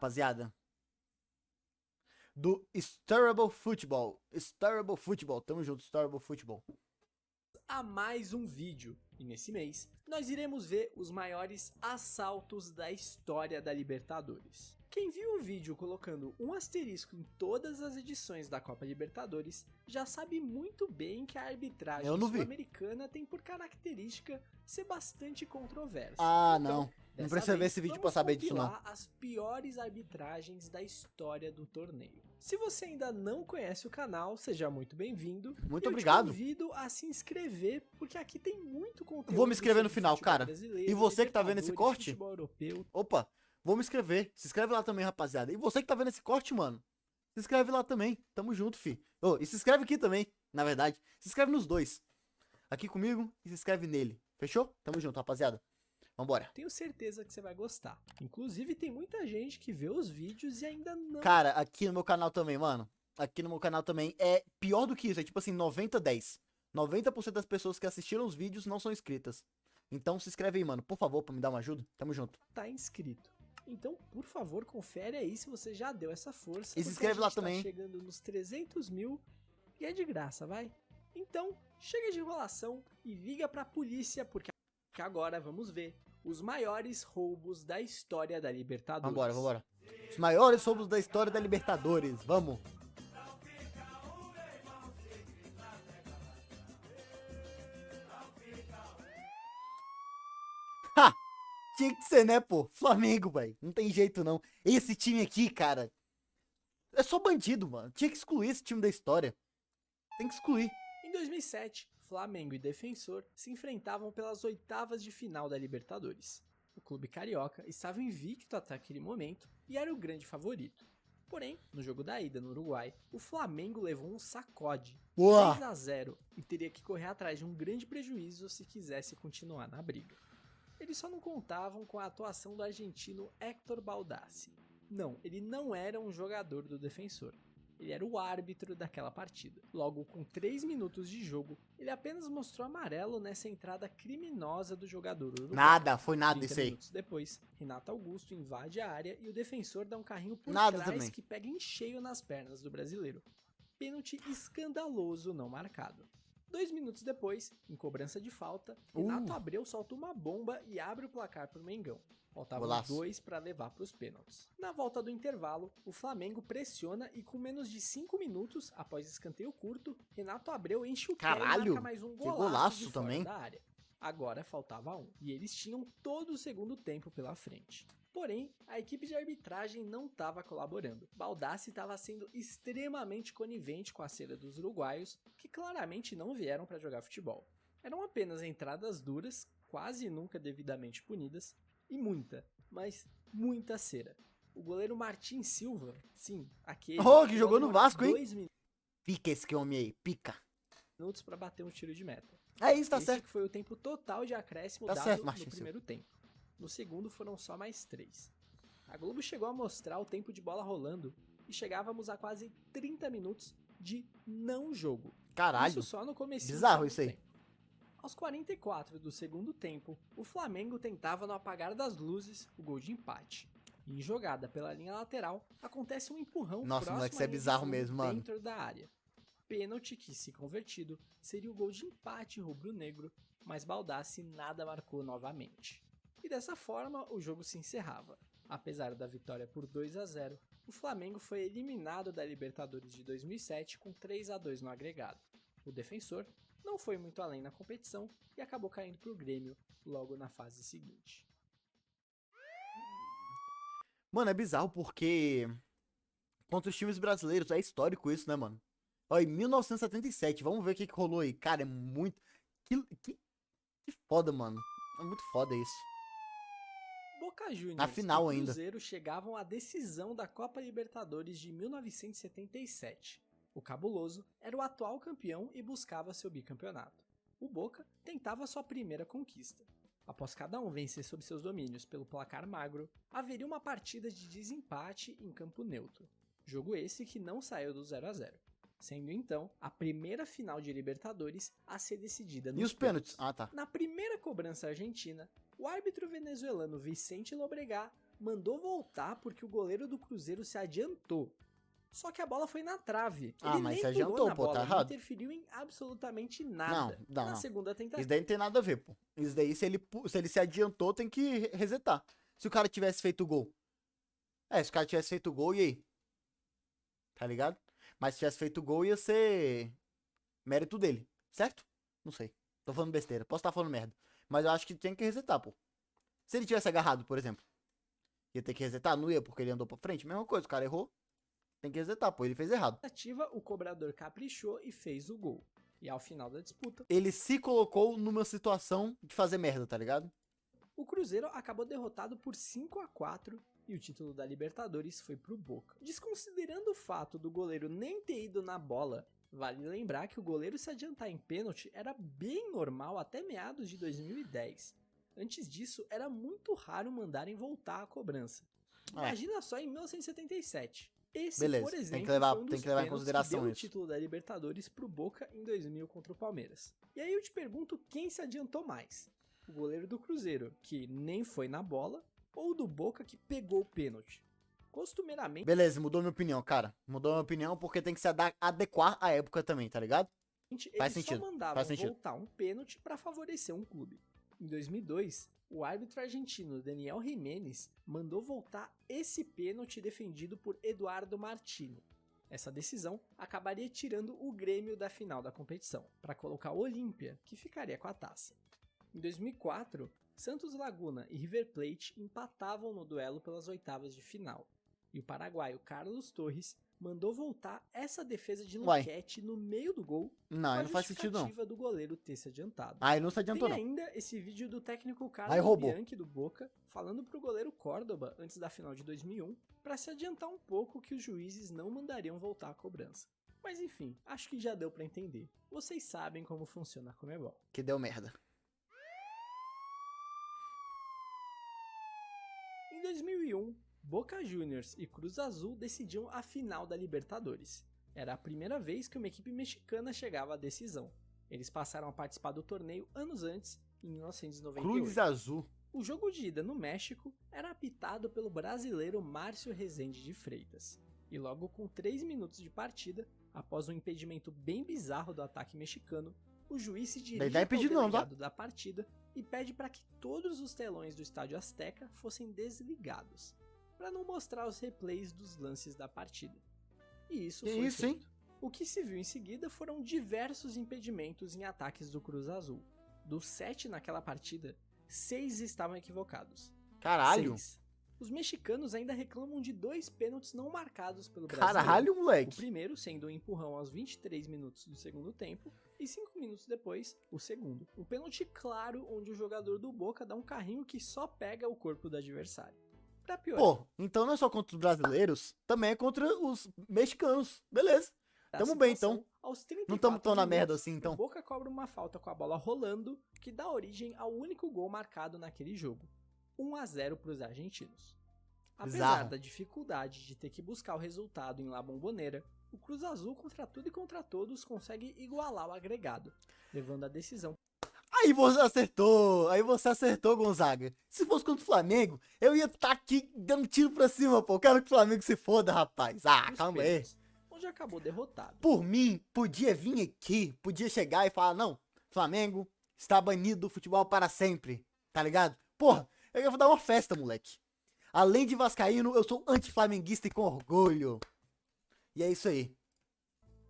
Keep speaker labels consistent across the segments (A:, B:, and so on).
A: rapaziada. Do Storable Football. Storable Football. Tamo junto, Storable Football.
B: A mais um vídeo. E nesse mês, nós iremos ver os maiores assaltos da história da Libertadores. Quem viu o vídeo colocando um asterisco em todas as edições da Copa Libertadores já sabe muito bem que a arbitragem sul-americana tem por característica ser bastante controversa.
A: Ah,
B: então,
A: não precisa ver esse vídeo pra saber disso não.
B: As piores arbitragens da história do torneio. Se você ainda não conhece o canal, seja muito bem-vindo.
A: Muito obrigado.
B: Eu te convido a se inscrever, porque aqui tem muito conteúdo.
A: Vou me inscrever no final, cara. E você que tá vendo esse corte? Opa, vou me inscrever. Se inscreve lá também, rapaziada. E você que tá vendo esse corte, mano, se inscreve lá também. Tamo junto, fi. Oh, e se inscreve aqui também, na verdade. Se inscreve nos dois. Aqui comigo e se inscreve nele. Fechou? Tamo junto, rapaziada. Vambora.
B: Tenho certeza que você vai gostar. Inclusive, tem muita gente que vê os vídeos e ainda não...
A: Cara, aqui no meu canal também, mano. Aqui no meu canal também é pior do que isso. É tipo assim, 90-10. 90% das pessoas que assistiram os vídeos não são inscritas. Então se inscreve aí, mano. Por favor, pra me dar uma ajuda. Tamo junto.
B: Tá inscrito. Então, por favor, confere aí se você já deu essa força.
A: E se inscreve lá também.
B: Tá chegando nos 300 mil e é de graça, vai? Então, chega de enrolação e liga pra polícia, porque agora vamos ver os maiores roubos da história da Libertadores.
A: Vambora. Os maiores roubos da história da Libertadores. Vamos. Ha! Tinha que ser, né, pô? Flamengo, velho. Não tem jeito, não. Esse time aqui, cara, é só bandido, mano. Tinha que excluir esse time da história. Tem que excluir.
B: Em 2007, Flamengo e Defensor se enfrentavam pelas oitavas de final da Libertadores. O clube carioca estava invicto até aquele momento e era o grande favorito. Porém, no jogo da ida no Uruguai, o Flamengo levou um sacode, 3-0, e teria que correr atrás de um grande prejuízo se quisesse continuar na briga. Eles só não contavam com a atuação do argentino Héctor Baldassi. Não, ele não era um jogador do Defensor. Ele era o árbitro daquela partida. Logo, com 3 minutos de jogo, ele apenas mostrou amarelo nessa entrada criminosa do jogador uruguaio.
A: Nada, foi nada isso aí.
B: 30 minutos depois, Renato Augusto invade a área e o Defensor dá um carrinho por
A: Nada
B: trás
A: também.
B: que pega em cheio nas pernas do brasileiro. Pênalti escandaloso não marcado. 2 minutos depois, em cobrança de falta, Renato Abreu solta uma bomba e abre o placar para o Mengão. Faltavam 2 para levar para os pênaltis. Na volta do intervalo, o Flamengo pressiona e com menos de 5 minutos, após escanteio curto, Renato Abreu enche o pé e marca mais um golaço de fora
A: também
B: da área. Agora faltava 1, e eles tinham todo o segundo tempo pela frente. Porém, a equipe de arbitragem não estava colaborando. Baldassi estava sendo extremamente conivente com a cera dos uruguaios, que claramente não vieram para jogar futebol. Eram apenas entradas duras, quase nunca devidamente punidas, e muita, mas muita cera. O goleiro Martin Silva, sim, aquele
A: que jogou no Vasco, hein? Pica esse homem aí, pica.
B: Minutos para bater um tiro de meta.
A: É isso, tá
B: Esse
A: certo.
B: que foi o tempo total de acréscimo
A: Tá
B: dado
A: certo, Martin
B: no primeiro tempo. No segundo foram só mais 3. A Globo chegou a mostrar o tempo de bola rolando e chegávamos a quase 30 minutos de não jogo.
A: Caralho.
B: Isso só no começo.
A: Bizarro isso aí.
B: Tempo. Aos 44 do segundo tempo, o Flamengo tentava no apagar das luzes o gol de empate. E em jogada pela linha lateral, acontece um empurrão próximo
A: isso é bizarro mesmo, mano.
B: dentro da área. Pênalti que, se convertido, seria o gol de empate rubro-negro, mas Baldassi nada marcou novamente. E dessa forma, o jogo se encerrava. Apesar da vitória por 2-0, o Flamengo foi eliminado da Libertadores de 2007 com 3-2 no agregado. O Defensor não foi muito além na competição e acabou caindo para o Grêmio logo na fase seguinte.
A: Mano, é bizarro porque contra os times brasileiros é histórico isso, né, mano? Ó, em 1977, vamos ver o que rolou aí. Cara, é muito... Que foda, mano. É muito foda isso.
B: Boca Juniors
A: na final
B: e
A: ainda.
B: Cruzeiro chegavam à decisão da Copa Libertadores de 1977. O Cabuloso era o atual campeão e buscava seu bicampeonato. O Boca tentava sua primeira conquista. Após cada um vencer sob seus domínios pelo placar magro, haveria uma partida de desempate em campo neutro. Jogo esse que não saiu do 0-0. Sendo então a primeira final de Libertadores a ser decidida nos
A: E os pênaltis? Ah, tá.
B: Na primeira cobrança argentina, o árbitro venezuelano Vicente Lobregá mandou voltar porque o goleiro do Cruzeiro se adiantou. Só que a bola foi na trave.
A: Ah,
B: Ele
A: mas
B: nem
A: se
B: pulou
A: adiantou,
B: na
A: pô,
B: bola,
A: tá
B: não
A: errado.
B: interferiu em absolutamente nada
A: Não,
B: na
A: não.
B: segunda tentativa.
A: Isso daí não tem nada a ver, pô. Isso daí, se ele se adiantou, tem que resetar. Se o cara tivesse feito o gol. Se o cara tivesse feito o gol, e aí? Tá ligado? Mas se tivesse feito o gol, ia ser mérito dele, certo? Não sei. Tô falando besteira. Posso estar falando merda. Mas eu acho que tem que resetar, pô. Se ele tivesse agarrado, por exemplo, ia ter que resetar? Não ia, porque ele andou pra frente. Mesma coisa, o cara errou. Tem que resetar, pô. Ele fez errado.
B: O cobrador caprichou e fez o gol. E ao final da disputa,
A: Ele se colocou numa situação de fazer merda, tá ligado?
B: o Cruzeiro acabou derrotado por 5-4 e o título da Libertadores foi pro Boca. Desconsiderando o fato do goleiro nem ter ido na bola, vale lembrar que o goleiro se adiantar em pênalti era bem normal até meados de 2010. Antes disso, era muito raro mandarem voltar a cobrança. Imagina só em 1977. Esse,
A: beleza,
B: por exemplo,
A: tem que levar,
B: foi um dos
A: tem que levar em
B: pênaltis
A: consideração
B: que deu
A: isso.
B: o título da Libertadores pro Boca em 2000 contra o Palmeiras. E aí eu te pergunto quem se adiantou mais? O goleiro do Cruzeiro, que nem foi na bola, ou o do Boca, que pegou o pênalti? Costumeiramente,
A: Beleza, mudou minha opinião, cara. Mudou minha opinião porque tem que se adequar à época também, tá ligado?
B: eles só mandavam
A: faz sentido.
B: voltar um pênalti para favorecer um clube. Em 2002, o árbitro argentino Daniel Jiménez mandou voltar esse pênalti defendido por Eduardo Martino. Essa decisão acabaria tirando o Grêmio da final da competição, para colocar o Olímpia, que ficaria com a taça. Em 2004, Santos Laguna e River Plate empatavam no duelo pelas oitavas de final, e o paraguaio Carlos Torres mandou voltar essa defesa de Luquete no meio do gol,
A: Não,
B: com a
A: não faz sentido não.
B: justificativa do goleiro ter se adiantado.
A: Ele não se adiantou
B: Tem
A: não.
B: ainda esse vídeo do técnico
A: Aí
B: Carlos
A: roubou.
B: Bianchi do Boca falando pro goleiro Córdoba antes da final de 2001 para se adiantar um pouco que os juízes não mandariam voltar a cobrança. Mas enfim, acho que já deu para entender. Vocês sabem como funciona a Conmebol.
A: Que deu merda.
B: Em 2001, Boca Juniors e Cruz Azul decidiam a final da Libertadores. Era a primeira vez que uma equipe mexicana chegava à decisão. Eles passaram a participar do torneio anos antes, em 1998.
A: Cruz Azul.
B: O jogo de ida no México era apitado pelo brasileiro Márcio Rezende de Freitas. E logo com 3 minutos de partida, após um impedimento bem bizarro do ataque mexicano, o juiz se dirige ao delegado da partida e pede para que todos os telões do Estádio Azteca fossem desligados, para não mostrar os replays dos lances da partida. E isso foi feito. O que se viu em seguida foram diversos impedimentos em ataques do Cruz Azul. Dos 7 naquela partida, 6 estavam equivocados.
A: Caralho!
B: 6. Os mexicanos ainda reclamam de 2 pênaltis não marcados pelo Brasil.
A: Caralho, moleque!
B: O primeiro sendo um empurrão aos 23 minutos do segundo tempo e 5 minutos depois, o segundo. Um pênalti claro onde o jogador do Boca dá um carrinho que só pega o corpo do adversário. Pra piorar.
A: Pô, então não é só contra os brasileiros, também é contra os mexicanos. Beleza. Tamo bem, então. Não tamo tão na merda assim, então.
B: O Boca cobra uma falta com a bola rolando, que dá origem ao único gol marcado naquele jogo. 1-0 pros argentinos. Apesar da dificuldade de ter que buscar o resultado em La Bombonera, o Cruz Azul, contra tudo e contra todos, consegue igualar o agregado, levando a decisão.
A: Aí você acertou, Gonzaga. Se fosse contra o Flamengo, eu ia estar aqui dando tiro pra cima, pô. Eu quero que o Flamengo se foda, rapaz. Calma aí.
B: Onde acabou derrotado.
A: Por mim, podia vir aqui, podia chegar e falar, não, Flamengo está banido do futebol para sempre, tá ligado? Porra, eu vou dar uma festa, moleque. Além de vascaíno, eu sou anti-flamenguista e com orgulho. E é isso aí.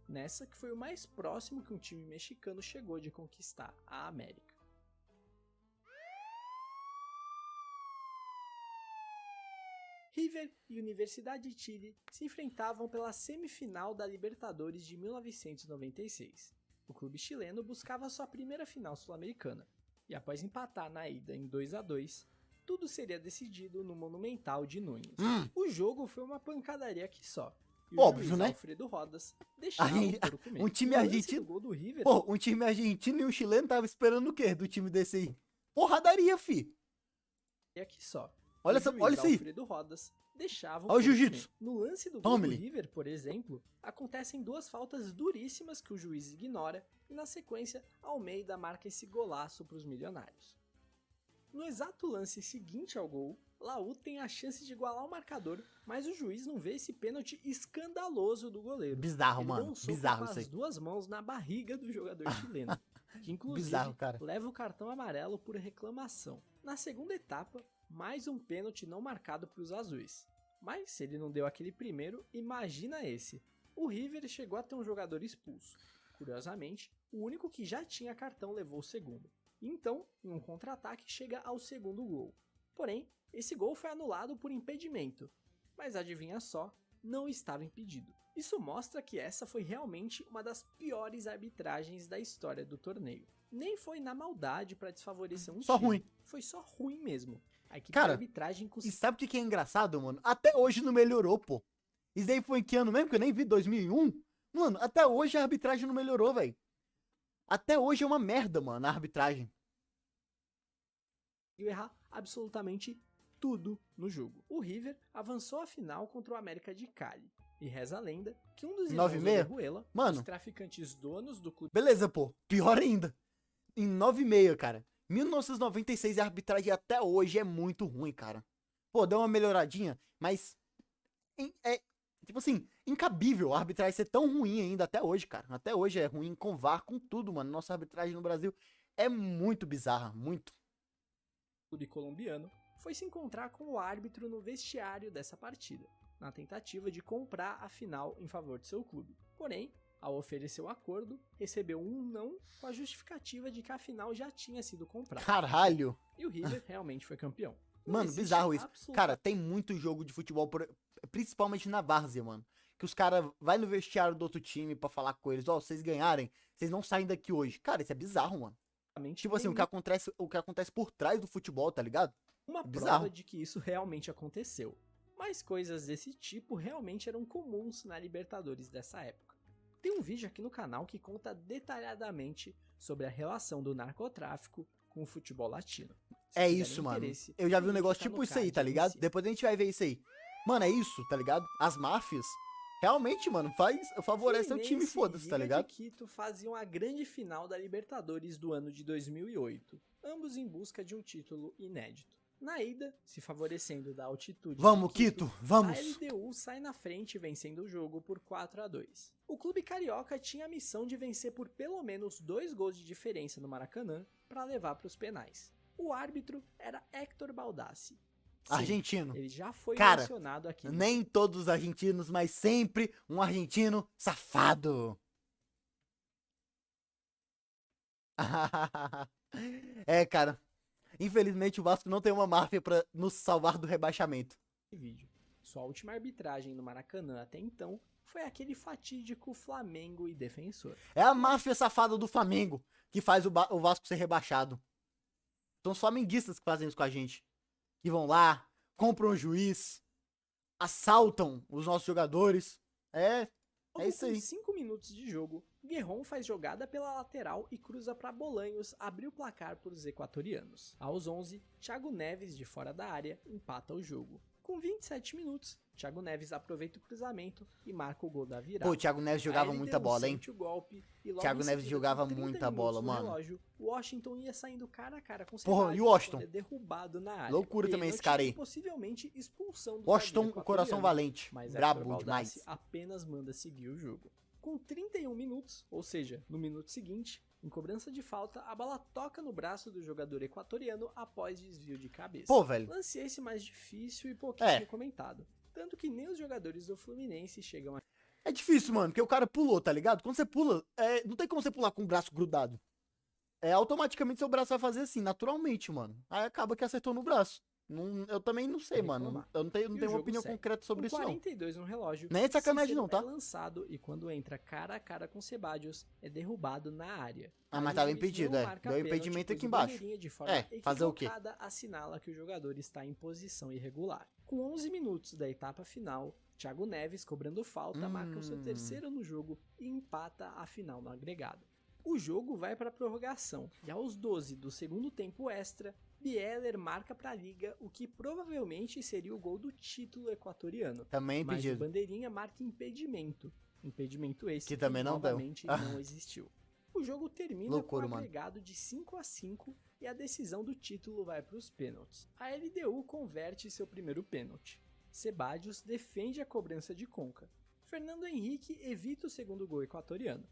B: Nessa que foi o mais próximo que um time mexicano chegou de conquistar a América. River e Universidade de Chile se enfrentavam pela semifinal da Libertadores de 1996. O clube chileno buscava sua primeira final sul-americana, e após empatar na ida em 2-2, tudo seria decidido no Monumental de Nunes. O jogo foi uma pancadaria que só. E
A: óbvio, né?
B: Alfredo Rodas deixava o couro comer.
A: Um time argentino.
B: Gol do River,
A: pô, um time argentino e um chileno tava esperando o quê do time desse aí? Porradaria, fi.
B: E aqui só.
A: Olha isso aí.
B: Alfredo Rodas deixava
A: olha o jiu-jitsu.
B: No lance do gol do River, por exemplo, acontecem 2 faltas duríssimas que o juiz ignora e na sequência Almeida marca esse golaço para os milionários. No exato lance seguinte ao gol, Laú tem a chance de igualar o marcador, mas o juiz não vê esse pênalti escandaloso do goleiro.
A: Bizarro,
B: Ele
A: mano.
B: deu um soco
A: Bizarro
B: com
A: isso aí.
B: as duas mãos na barriga do jogador chileno, que inclusive
A: Bizarro, cara.
B: leva o cartão amarelo por reclamação. Na segunda etapa, mais um pênalti não marcado para os azuis. Mas se ele não deu aquele primeiro, imagina esse. O River chegou a ter um jogador expulso. Curiosamente, o único que já tinha cartão levou o segundo. Então, em um contra-ataque, chega ao segundo gol. Porém, esse gol foi anulado por impedimento. Mas adivinha só, não estava impedido. Isso mostra que essa foi realmente uma das piores arbitragens da história do torneio. Nem foi na maldade para desfavorecer um
A: Só
B: time.
A: ruim.
B: Foi só ruim mesmo. A equipe
A: Cara,
B: de arbitragem
A: E
B: conseguiu.
A: sabe o que é engraçado, mano? Até hoje não melhorou, pô. Isso daí foi em que ano mesmo? Que eu nem vi, 2001? Mano, até hoje a arbitragem não melhorou, velho. Até hoje é uma merda, mano, a arbitragem.
B: Errar absolutamente tudo no jogo. O River avançou à final contra o América de Cali. E reza a lenda que um dos irmãos
A: 9,6?
B: Orejuela,
A: Mano.
B: os traficantes donos do clube
A: Beleza, pô. Pior ainda. Em 9,5, cara. 1996 a arbitragem até hoje é muito ruim, cara. Pô, deu uma melhoradinha, mas é, tipo assim, incabível a arbitragem ser tão ruim ainda até hoje, cara. Até hoje é ruim com VAR, com tudo, mano. Nossa arbitragem no Brasil é muito bizarra, muito.
B: colombiano foi se encontrar com o árbitro no vestiário dessa partida, na tentativa de comprar a final em favor de seu clube. Porém, ao oferecer o acordo, recebeu um não com a justificativa de que a final já tinha sido comprada.
A: Caralho.
B: E o River realmente foi campeão. Não
A: Mano,
B: existe
A: bizarro isso.
B: absoluta-
A: Cara, tem muito jogo de futebol, principalmente na várzea, mano. Que os caras vai no vestiário do outro time pra falar com eles, ó, vocês ganharem, vocês não saem daqui hoje. Cara, isso é bizarro, mano. Tipo assim, o que acontece por trás do futebol, tá ligado?
B: Uma
A: bizarro.
B: prova de que isso realmente aconteceu. Mas coisas desse tipo realmente eram comuns na Libertadores dessa época. Tem um vídeo aqui no canal que conta detalhadamente sobre a relação do narcotráfico com o futebol latino. Se
A: É
B: tiverem
A: isso, mano.
B: interesse,
A: Eu já vi
B: o
A: um
B: link
A: negócio
B: tá no
A: tipo isso aí,
B: card
A: tá ligado?
B: cima.
A: Depois a gente vai ver isso aí. Mano, é isso, tá ligado? As máfias, realmente, mano, favorece o time,
B: Fluminense
A: foda-se,
B: e
A: tá
B: River
A: ligado?
B: de Quito faziam a grande final da Libertadores do ano de 2008, ambos em busca de um título inédito. Na ida, se favorecendo da altitude
A: Vamos,
B: de Quito,
A: Quito, vamos.
B: a LDU sai na frente vencendo o jogo por 4-2. O clube carioca tinha a missão de vencer por pelo menos 2 gols de diferença no Maracanã para levar para os penais. O árbitro era Héctor Baldassi. Sim,
A: Argentino.
B: ele já foi
A: Cara,
B: mencionado aqui.
A: Nem todos os argentinos, mas sempre um argentino safado. É, cara. Infelizmente o Vasco não tem uma máfia pra nos salvar do rebaixamento.
B: Vídeo. Sua última arbitragem no Maracanã até então foi aquele fatídico Flamengo e Defensor.
A: É a máfia safada do Flamengo que faz o Vasco ser rebaixado. São os flamenguistas que fazem isso com a gente. Que vão lá, compram o juiz, assaltam os nossos jogadores. É isso aí.
B: Com 5 minutos de jogo, Guerron faz jogada pela lateral e cruza para Bolanhos abrir o placar para os equatorianos. Aos 11, Thiago Neves, de fora da área, empata o jogo. Com 27 minutos, Thiago Neves aproveita o cruzamento e marca o gol da virada.
A: Pô, o Thiago Neves jogava muita bola, hein?
B: O golpe, e logo
A: Thiago
B: em
A: Neves
B: seguida,
A: jogava
B: com 30
A: muita
B: minutos
A: bola,
B: no
A: mano.
B: relógio, o Washington ia saindo cara a cara com o
A: Porra,
B: Ceballos,
A: e o Washington?
B: quando é derrubado na área.
A: Loucura também esse
B: Pênalti
A: cara
B: e
A: aí.
B: possivelmente expulsão do
A: Washington,
B: zagueiro
A: o coração
B: equatoriano.
A: valente.
B: Mas
A: Brabo
B: Héctor
A: demais.
B: Baldassi apenas manda seguir o jogo. Com 31 minutos, ou seja, no minuto seguinte, em cobrança de falta, a bola toca no braço do jogador equatoriano após desvio de cabeça.
A: Pô, velho.
B: Lance esse mais difícil e pouquinho
A: É.
B: comentado. Tanto que nem os jogadores do Fluminense chegam a...
A: É difícil, mano, porque o cara pulou, tá ligado? Quando você pula, não tem como você pular com o braço grudado. Automaticamente seu braço vai fazer assim, naturalmente, mano. Aí acaba que acertou no braço. Eu também não sei, mano.
B: Reclamar.
A: Eu não tenho
B: E o
A: uma
B: jogo
A: opinião
B: segue.
A: concreta sobre
B: Com
A: isso, não.
B: 42 no relógio,
A: Nem é de sacanagem
B: Cícero
A: não, tá?
B: é lançado e quando entra cara a cara com Ceballos, é derrubado na área.
A: Ah, mas
B: o
A: tava
B: juiz
A: impedido,
B: não
A: é.
B: marca
A: Deu
B: pênalti,
A: impedimento
B: pois
A: aqui
B: o
A: embaixo.
B: bandeirinha de forma
A: Fazer o quê?
B: equivocada assinala que o jogador está em posição irregular. Com 11 minutos da etapa final, Thiago Neves, cobrando falta, marca o seu terceiro no jogo e empata a final no agregado. O jogo vai para a prorrogação e aos 12 do segundo tempo extra, Bieler marca para a Liga o que provavelmente seria o gol do título equatoriano.
A: Também é
B: Mas o
A: impedido.
B: bandeirinha marca impedimento. Impedimento esse
A: Que também não deu.
B: novamente não existiu. O jogo termina
A: Loucura,
B: com um
A: mano.
B: agregado de 5-5 e a decisão do título vai para os pênaltis. A LDU converte seu primeiro pênalti. Sebadios defende a cobrança de Conca. Fernando Henrique evita o segundo gol equatoriano.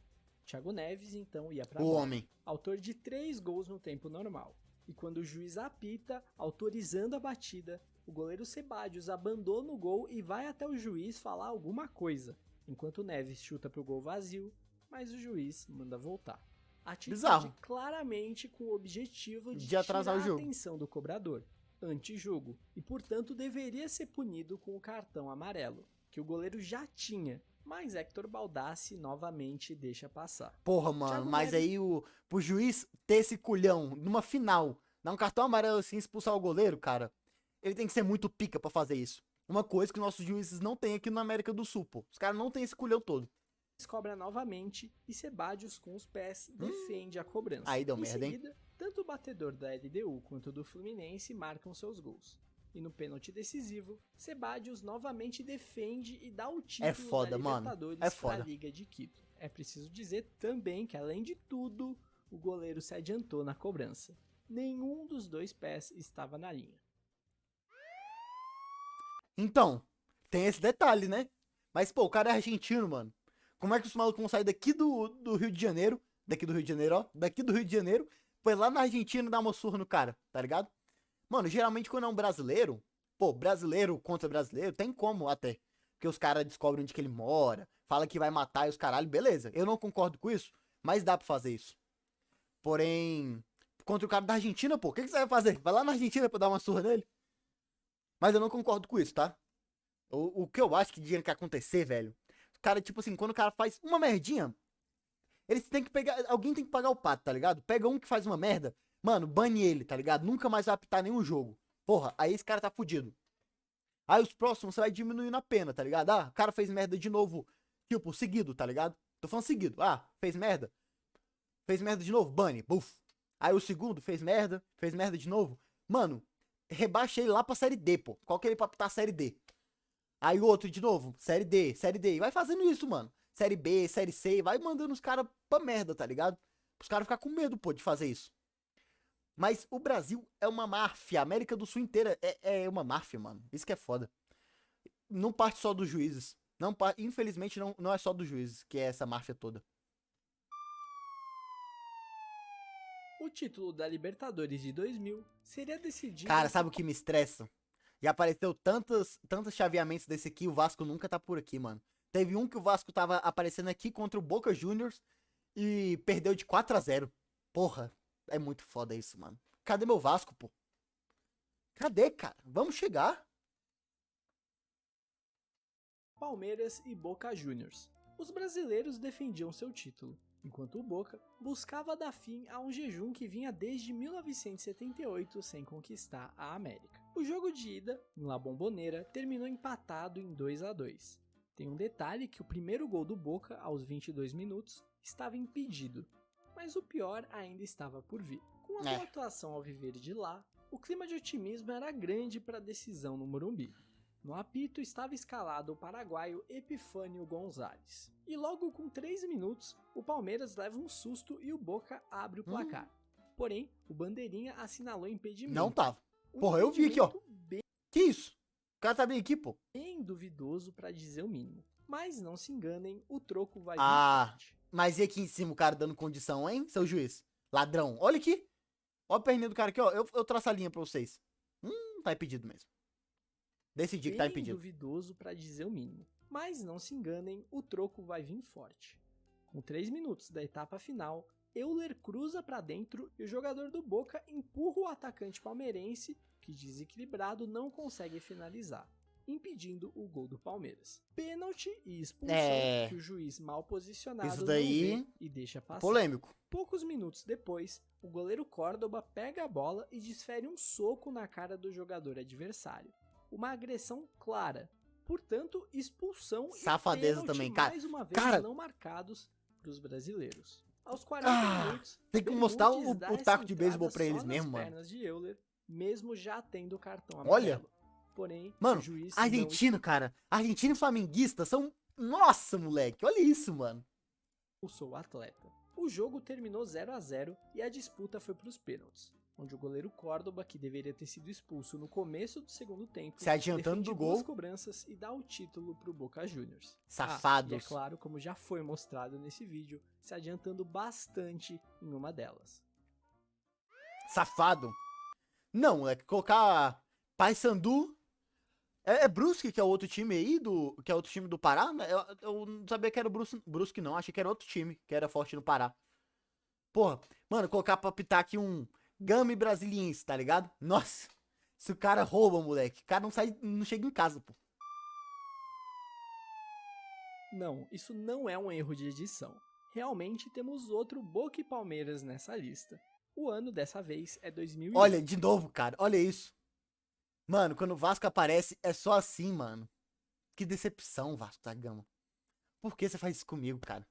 B: Thiago Neves então ia para a
A: O
B: bola,
A: homem.
B: autor de 3 gols no tempo normal. E quando o juiz apita, autorizando a batida, o goleiro Sebadios abandona o gol e vai até o juiz falar alguma coisa, enquanto Neves chuta pro gol vazio, mas o juiz manda voltar. Atitude
A: Bizarro.
B: claramente com o objetivo de
A: atrasar
B: tirar
A: o jogo.
B: a atenção do cobrador, anti-jogo, e portanto deveria ser punido com o cartão amarelo, que o goleiro já tinha, mas Hector Baldassi novamente deixa passar.
A: Porra, mano,
B: Thiago
A: mas
B: Neves-
A: aí pro juiz ter esse culhão numa final, dar um cartão amarelo assim, expulsar o goleiro, cara, ele tem que ser muito pica pra fazer isso. Uma coisa que nossos juízes não têm aqui na América do Sul, pô. Os caras não têm esse culhão todo.
B: Cobra novamente e Sebadios com os pés defende a cobrança.
A: Aí deu
B: Em
A: merda, hein?
B: seguida, tanto o batedor da LDU quanto o do Fluminense marcam seus gols. E no pênalti decisivo, Sebadios novamente defende e dá o título
A: foda,
B: da
A: mano.
B: Libertadores
A: É
B: para
A: foda.
B: a Liga de Quito. É preciso dizer também que, além de tudo, o goleiro se adiantou na cobrança. Nenhum dos dois pés estava na linha.
A: Então, tem esse detalhe, né? Mas, pô, o cara é argentino, mano. Como é que os malucos vão sair daqui do Rio de Janeiro? Daqui do Rio de Janeiro, ó. Daqui do Rio de Janeiro, foi lá na Argentina dar uma surra no cara, tá ligado? Mano, geralmente quando é um brasileiro, pô, brasileiro contra brasileiro, tem como até. Porque os caras descobrem onde que ele mora, fala que vai matar e os caralho, beleza. Eu não concordo com isso, mas dá pra fazer isso. Porém, contra o cara da Argentina, pô, o que você vai fazer? Vai lá na Argentina pra dar uma surra nele? Mas eu não concordo com isso, tá? O que eu acho que tinha que acontecer, velho. Cara, tipo assim, quando o cara faz uma merdinha, eles têm que pegar. Alguém tem que pagar o pato, tá ligado? Pega um que faz uma merda, mano, bane ele, tá ligado? Nunca mais vai apitar nenhum jogo. Porra, aí esse cara tá fudido. Aí os próximos você vai diminuindo a pena, tá ligado? Ah, o cara fez merda de novo, tipo, seguido, tá ligado? Tô falando seguido. Ah, fez merda. Fez merda de novo, bane, buf. Aí o segundo fez merda de novo. Mano, rebaixa ele lá pra série D, pô. Qual que ele pra apitar série D? Aí o outro de novo, série D. E vai fazendo isso, mano. Série B, série C, vai mandando os caras pra merda, tá ligado? Os caras ficar com medo, pô, de fazer isso. Mas o Brasil é uma máfia. A América do Sul inteira é uma máfia, mano. Isso que é foda. Não parte só dos juízes. Não, infelizmente não é só dos juízes que é essa máfia toda.
B: O título da Libertadores de 2000 seria decidido...
A: Cara, sabe o que me estressa? Já apareceu tantos chaveamentos desse aqui, o Vasco nunca tá por aqui, mano. Teve um que o Vasco tava aparecendo aqui contra o Boca Juniors e perdeu de 4-0. Porra, é muito foda isso, mano. Cadê meu Vasco, pô? Cadê, cara? Vamos chegar.
B: Palmeiras e Boca Juniors. Os brasileiros defendiam seu título, enquanto o Boca buscava dar fim a um jejum que vinha desde 1978 sem conquistar a América. O jogo de ida, em La Bombonera, terminou empatado em 2-2. Tem um detalhe que o primeiro gol do Boca, aos 22 minutos, estava impedido, mas o pior ainda estava por vir. Com a boa atuação alviverde lá, o clima de otimismo era grande para a decisão no Morumbi. No apito estava escalado o paraguaio Epifânio Gonzalez. E logo com 3 minutos, o Palmeiras leva um susto e o Boca abre o placar. Porém, o bandeirinha assinalou impedimento.
A: Não tava. Porra, eu vi aqui, ó.
B: Bem
A: Que isso? O cara tá bem aqui, pô.
B: duvidoso para dizer o mínimo. Mas não se enganem, o troco vai vir forte.
A: Mas e aqui em cima o cara dando condição, hein, seu juiz? Ladrão. Olha aqui. Olha a perninha do cara aqui, ó. Eu traço a linha pra vocês. Tá impedido mesmo. Decidi que tá impedido.
B: Duvidoso para dizer o mínimo. Mas não se enganem, o troco vai vir forte. Com 3 minutos da etapa final, Euler cruza para dentro e o jogador do Boca empurra o atacante palmeirense, que desequilibrado não consegue finalizar, impedindo o gol do Palmeiras. Pênalti e expulsão que o juiz mal posicionado
A: isso daí
B: não vê e deixa passar.
A: Polêmico.
B: Poucos minutos depois, o goleiro Córdoba pega a bola e desfere um soco na cara do jogador adversário. Uma agressão clara. Portanto, expulsão
A: Safadeza
B: e pênalti
A: também, cara.
B: mais uma vez
A: Cara,
B: não marcados para os brasileiros. Aos 40 minutos,
A: tem que mostrar
B: Bermudes dá
A: o
B: essa
A: taco de
B: entrada
A: beisebol pra
B: só
A: eles
B: nas
A: mesmo, mano.
B: pernas de Euler, mesmo já tendo o cartão
A: Olha.
B: amarelo. Porém,
A: Mano,
B: o juiz
A: argentino, cara. Argentino e flamenguista são... Nossa, moleque. Olha isso, mano.
B: não expulsou o atleta. O O jogo terminou 0 a 0 e a disputa foi para os pênaltis, onde o goleiro Córdoba, que deveria ter sido expulso no começo do segundo tempo,
A: se adiantando do gol,
B: 2 cobranças e dá o título pro Boca Juniors.
A: Safados.
B: E é claro, como já foi mostrado nesse vídeo, se adiantando bastante em uma delas.
A: Safado. Não, moleque, colocar Paysandu. É Brusque, que é o outro time aí, que é outro time do Pará? Eu não sabia que era o Brusque, não. Achei que era outro time, que era forte no Pará. Porra, mano, colocar pra pitar aqui um Gama Brasiliense, tá ligado? Nossa, se o cara rouba, moleque, o cara não chega em casa, pô.
B: Não, isso não é um erro de edição. Realmente temos outro Boca e Palmeiras nessa lista. O ano dessa vez é 2001.
A: Olha, de novo, cara, olha isso. Mano, quando o Vasco aparece, é só assim, mano. Que decepção, Vasco da Gama. Por que você faz isso comigo, cara?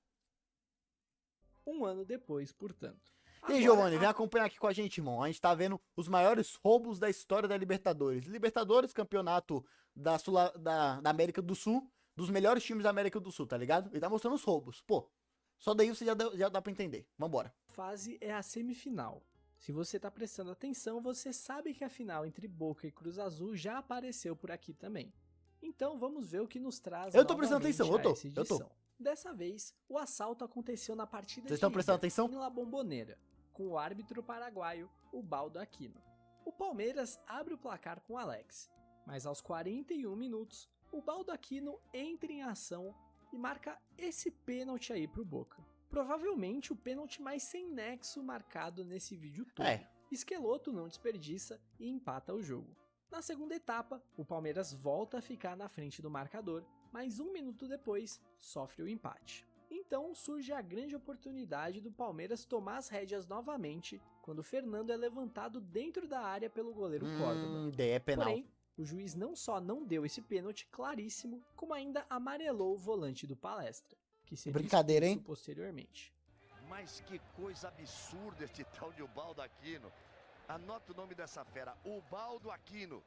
B: Um ano depois, portanto.
A: E aí, Giovanni, vem acompanhar aqui com a gente, irmão. A gente tá vendo os maiores roubos da história da Libertadores. Libertadores, campeonato da América do Sul, dos melhores times da América do Sul, tá ligado? E tá mostrando os roubos. Pô, só daí você já dá pra entender. Vambora.
B: A fase é a semifinal. Se você tá prestando atenção, você sabe que a final entre Boca e Cruz Azul já apareceu por aqui também. Então vamos ver o que nos traz.
A: Eu tô prestando atenção, eu tô.
B: Dessa vez, o assalto aconteceu na partida
A: Vocês estão prestando atenção?
B: em La Bombonera, com o árbitro paraguaio, Ubaldo Aquino. O Palmeiras abre o placar com Alex, mas aos 41 minutos, Ubaldo Aquino entra em ação e marca esse pênalti aí pro Boca. Provavelmente o pênalti mais sem nexo marcado nesse vídeo todo. Esqueloto não desperdiça e empata o jogo. Na segunda etapa, o Palmeiras volta a ficar na frente do marcador, mas 1 minuto depois sofre o empate. Então surge a grande oportunidade do Palmeiras tomar as rédeas novamente, quando o Fernando é levantado dentro da área pelo goleiro Córdoba.
A: É penal.
B: Porém, o juiz não só não deu esse pênalti claríssimo, como ainda amarelou o volante do Palestra, que seria
A: brincadeira, hein?
B: Posteriormente.
C: Mas que coisa absurda este tal de Ubaldo Aquino. Anota o nome dessa fera, Ubaldo Aquino.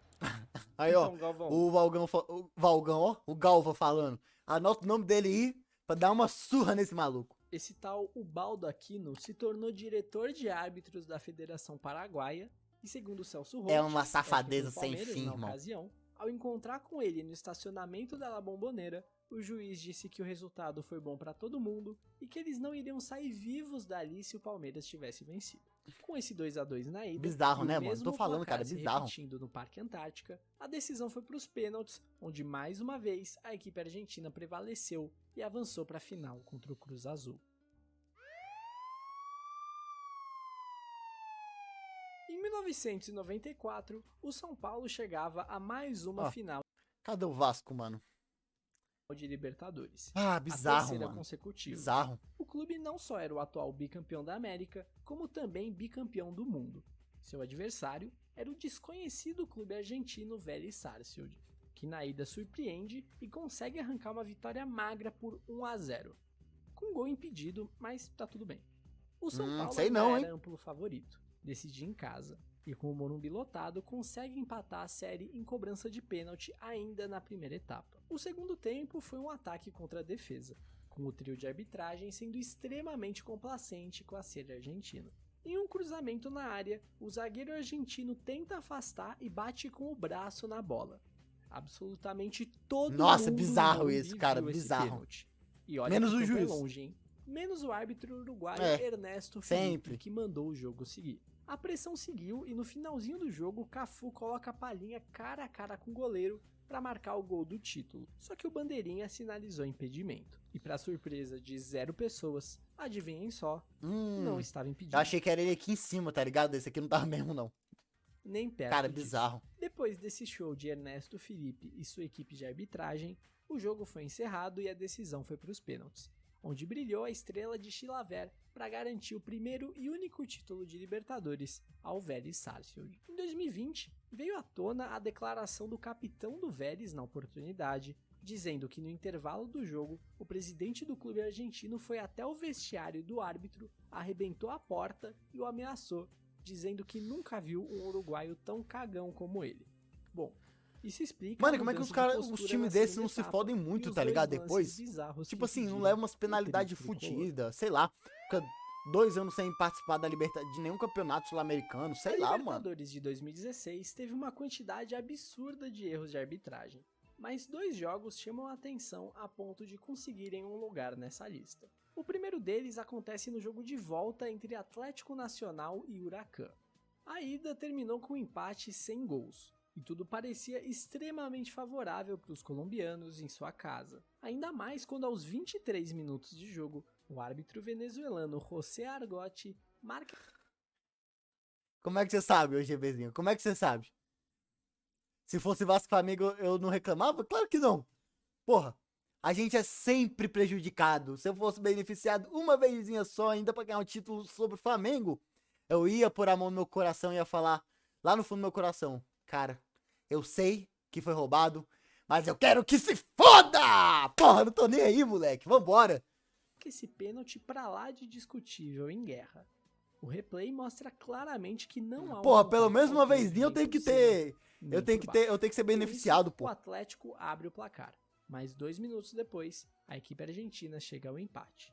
A: Aí, ó, então, o Galva falando. Anota o nome dele aí pra dar uma surra nesse maluco.
B: Esse tal Ubaldo Aquino se tornou diretor de árbitros da Federação Paraguaia e, segundo o Celso Roth,
A: é uma safadeza sem fim,
B: na
A: irmão.
B: ocasião, ao encontrar com ele no estacionamento da La Bombonera, o juiz disse que o resultado foi bom para todo mundo e que eles não iriam sair vivos dali se o Palmeiras tivesse vencido. Com esse 2 a 2 na ida,
A: bizarro, né, mano? Tô falando, cara, bizarro.
B: Repetindo no Parque Antártica, a decisão foi para os pênaltis, onde mais uma vez a equipe argentina prevaleceu e avançou para a final contra o Cruz Azul. Em 1994, o São Paulo chegava a mais uma final.
A: Cadê o Vasco, mano?
B: De Libertadores.
A: Bizarro,
B: a terceira
A: mano.
B: Consecutiva.
A: Bizarro.
B: O clube não só era o atual bicampeão da América, como também bicampeão do mundo. Seu adversário era o desconhecido clube argentino Vélez Sarsfield, que na ida surpreende e consegue arrancar uma vitória magra por 1 a 0. Com gol impedido, mas tá tudo bem. O São Paulo era amplo favorito, decidia em casa, e com o Morumbi lotado, consegue empatar a série em cobrança de pênalti ainda na primeira etapa. O segundo tempo foi um ataque contra a defesa, com o trio de arbitragem sendo extremamente complacente com a cera argentina. Em um cruzamento na área, o zagueiro argentino tenta afastar e bate com o braço na bola. Absolutamente todo mundo.
A: Nossa, bizarro isso, cara, bizarro.
B: E olha,
A: menos o juiz.
B: Longe, hein? Menos o árbitro uruguaio Ernesto
A: Felipe,
B: que mandou o jogo seguir. A pressão seguiu e no finalzinho do jogo, Cafu coloca a palhinha cara a cara com o goleiro para marcar o gol do título. Só que o bandeirinha sinalizou impedimento. E para surpresa de 0 pessoas, adivinhem só, não estava impedido.
A: Eu achei que era ele aqui em cima, tá ligado? Esse aqui não tava mesmo, não.
B: Nem perto
A: Cara,
B: disso.
A: bizarro.
B: Depois desse show de Ernesto Felipe e sua equipe de arbitragem, o jogo foi encerrado e a decisão foi para os pênaltis, onde brilhou a estrela de Chilaver para garantir o primeiro e único título de Libertadores ao Vélez Sarsfield. Em 2020, veio à tona a declaração do capitão do Vélez na oportunidade, dizendo que no intervalo do jogo, o presidente do clube argentino foi até o vestiário do árbitro, arrebentou a porta e o ameaçou, dizendo que nunca viu um uruguaio tão cagão como ele. Bom, isso explica...
A: Mano, como é que os times desses não se fodem muito, tá ligado? Depois, tipo assim, não leva umas penalidades fodidas, sei lá. Fica 2 anos sem participar de nenhum campeonato sul-americano, sei lá,
B: A
A: mano.
B: Libertadores de 2016 teve uma quantidade absurda de erros de arbitragem, mas 2 jogos chamam a atenção a ponto de conseguirem um lugar nessa lista. O primeiro deles acontece no jogo de volta entre Atlético Nacional e Huracan. A ida terminou com um empate sem gols, e tudo parecia extremamente favorável para os colombianos em sua casa. Ainda mais quando aos 23 minutos de jogo, o árbitro venezuelano José Argote marca...
A: Como é que você sabe, ô GBzinho? Como é que você sabe? Se fosse Vasco e Flamengo, eu não reclamava? Claro que não. Porra, a gente é sempre prejudicado. Se eu fosse beneficiado uma vezinha só ainda pra ganhar um título sobre o Flamengo, eu ia pôr a mão no meu coração e ia falar lá no fundo do meu coração: cara, eu sei que foi roubado, mas eu quero que se foda! Porra, não tô nem aí, moleque. Vambora.
B: esse pênalti pra lá de discutível em guerra. O replay mostra claramente que não há um
A: Porra, pelo
B: contato
A: menos uma
B: algum
A: vezinha eu
B: nem
A: tenho
B: por
A: que
B: cima,
A: ter.
B: nem
A: Eu tenho
B: por
A: que ter,
B: baixo.
A: eu tenho que ser
B: Com isso,
A: beneficiado, pô.
B: O Atlético abre o placar, mas 2 minutos depois, a equipe argentina chega ao empate.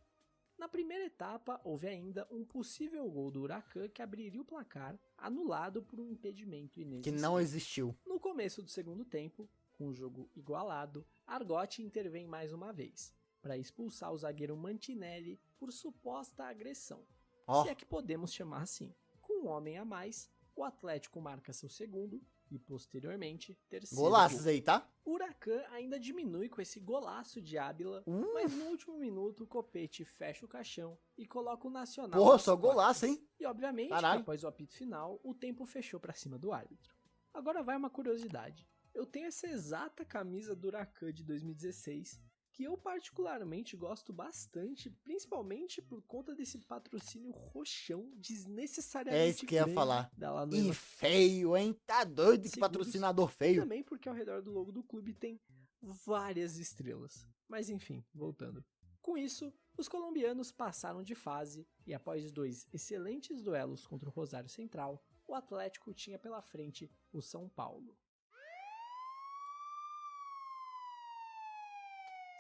B: Na primeira etapa, houve ainda um possível gol do Huracan que abriria o placar, anulado por um impedimento
A: Que
B: inexistente.
A: não existiu.
B: No começo do segundo tempo, com o jogo igualado, Argote intervém mais uma vez, para expulsar o zagueiro Mantinelli por suposta agressão,
A: Ó,
B: se é que podemos chamar assim. Com um homem a mais, o Atlético marca seu segundo e, posteriormente, terceiro
A: golaços
B: gol.
A: aí, tá?
B: O Huracan ainda diminui com esse golaço de Ábila, mas no último minuto o Copete fecha o caixão e coloca o Nacional
A: Porra,
B: nas
A: só golaço,
B: quartas.
A: hein?
B: E obviamente,
A: Caralho.
B: que após o apito final, o tempo fechou pra cima do árbitro. Agora vai uma curiosidade. Eu tenho essa exata camisa do Huracan de 2016, que eu particularmente gosto bastante, principalmente por conta desse patrocínio roxão desnecessariamente
A: É isso que eu ia
B: grande
A: falar.
B: da La
A: E
B: Nueva
A: feio, hein? Tá doido que
B: Segundos.
A: patrocinador
B: E
A: feio.
B: também porque ao redor do logo do clube tem várias estrelas. Mas enfim, voltando. Com isso, os colombianos passaram de fase e após 2 excelentes duelos contra o Rosário Central, o Atlético tinha pela frente o São Paulo.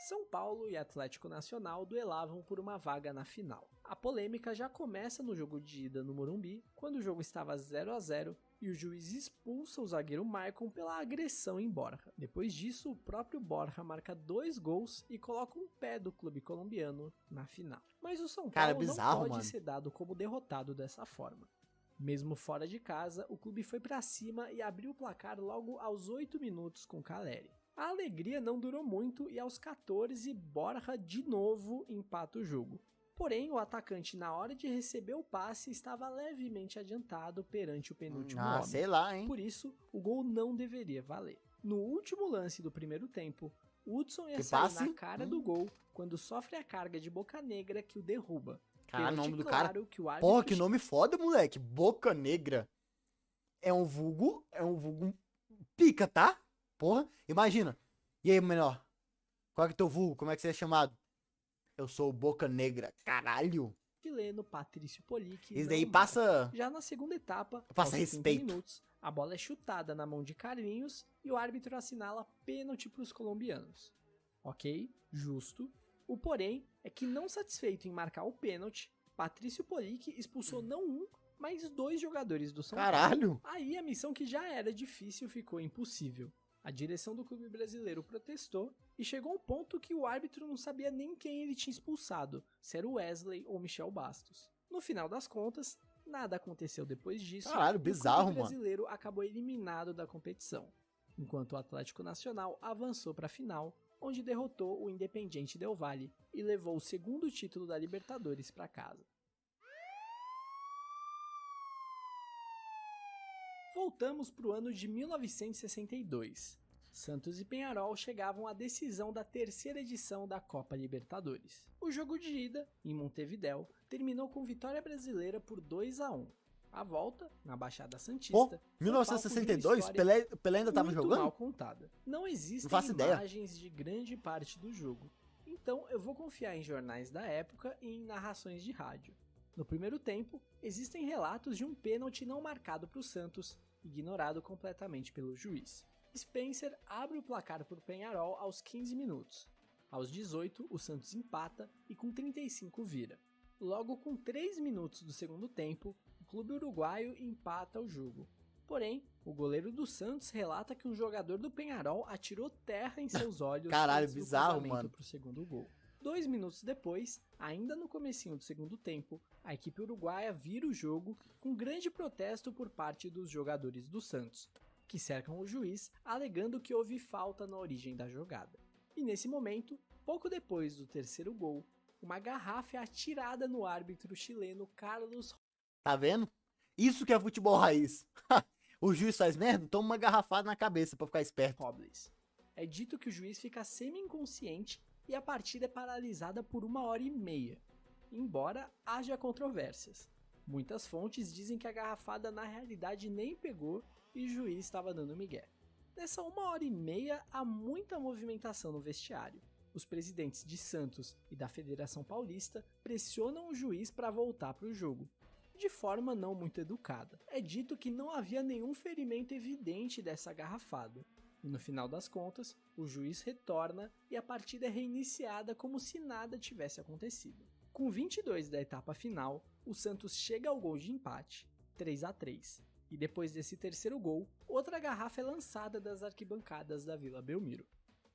B: São Paulo e Atlético Nacional duelavam por uma vaga na final. A polêmica já começa no jogo de ida no Morumbi, quando o jogo estava 0-0 e o juiz expulsa o zagueiro Maicon pela agressão em Borja. Depois disso, o próprio Borja marca 2 gols e coloca um pé do clube colombiano na final. Mas o São
A: Cara,
B: Paulo
A: bizarro,
B: não pode
A: mano.
B: ser dado como derrotado dessa forma. Mesmo fora de casa, o clube foi pra cima e abriu o placar logo aos 8 minutos com Caleri. A alegria não durou muito e aos 14, Borja de novo empata o jogo. Porém, o atacante na hora de receber o passe estava levemente adiantado perante o penúltimo homem.
A: Sei lá, hein?
B: Por isso, o gol não deveria valer. No último lance do primeiro tempo, Hudson ia
A: Que
B: sair
A: passe?
B: na cara do gol quando sofre a carga de Boca Negra que o derruba.
A: Caralho,
B: Pênalti
A: nome do cara.
B: claro que o árbitro
A: Porra, que nome foda, moleque. Boca Negra. É um vulgo pica, tá? Porra, imagina. E aí, menor? Qual é teu vulgo? Como é que você é chamado? Eu sou o Boca Negra. Caralho.
B: chileno Patrício Polic.
A: Isso daí
B: não
A: passa...
B: marca. Já na segunda etapa,
A: Passa
B: aos 30
A: respeito.
B: minutos, a bola é chutada na mão de Carlinhos e o árbitro assinala pênalti para os colombianos. Ok, justo. O porém é que, não satisfeito em marcar o pênalti, Patrício Polic expulsou não um, mas 2 jogadores do São Paulo.
A: Caralho.
B: Aí a missão que já era difícil ficou impossível. A direção do clube brasileiro protestou e chegou ao ponto que o árbitro não sabia nem quem ele tinha expulsado, se era o Wesley ou Michel Bastos. No final das contas, nada aconteceu depois disso.
A: Caralho,
B: e
A: bizarro,
B: o clube
A: mano.
B: brasileiro acabou eliminado da competição, enquanto o Atlético Nacional avançou para a final, onde derrotou o Independiente Del Valle e levou o segundo título da Libertadores para casa. Voltamos para o ano de 1962. Santos e Peñarol chegavam à decisão da terceira edição da Copa Libertadores. O jogo de ida, em Montevidéu, terminou com vitória brasileira por 2-1. A volta, na Baixada Santista,
A: Pô,
B: foi
A: 1962?
B: palco de uma história
A: Pelé ainda tava
B: muito
A: jogando?
B: mal contada. Não existem
A: faço ideia.
B: imagens de grande parte do jogo, então eu vou confiar em jornais da época e em narrações de rádio. No primeiro tempo, existem relatos de um pênalti não marcado para o Santos, ignorado completamente pelo juiz. Spencer abre o placar para o Peñarol aos 15 minutos. Aos 18, o Santos empata e com 35 vira. Logo com 3 minutos do segundo tempo, o clube uruguaio empata o jogo. Porém, o goleiro do Santos relata que um jogador do Peñarol atirou terra em seus olhos
A: Caralho,
B: antes do
A: bizarro,
B: cruzamento
A: mano.
B: pro segundo gol. 2 minutos depois, ainda no comecinho do segundo tempo, a equipe uruguaia vira o jogo com grande protesto por parte dos jogadores do Santos, que cercam o juiz alegando que houve falta na origem da jogada. E nesse momento, pouco depois do terceiro gol, uma garrafa é atirada no árbitro chileno Carlos
A: Tá vendo? Isso que é futebol raiz. O juiz faz merda, toma uma garrafada na cabeça pra ficar esperto.
B: Robles. É dito que o juiz fica semi-inconsciente e a partida é paralisada por 1h30, embora haja controvérsias. Muitas fontes dizem que a garrafada na realidade nem pegou e o juiz estava dando migué. Nessa 1h30 há muita movimentação no vestiário. Os presidentes de Santos e da Federação Paulista pressionam o juiz para voltar para o jogo, de forma não muito educada. É dito que não havia nenhum ferimento evidente dessa garrafada. E no final das contas, o juiz retorna e a partida é reiniciada como se nada tivesse acontecido. Com 22 da etapa final, o Santos chega ao gol de empate, 3-3. E depois desse terceiro gol, outra garrafa é lançada das arquibancadas da Vila Belmiro.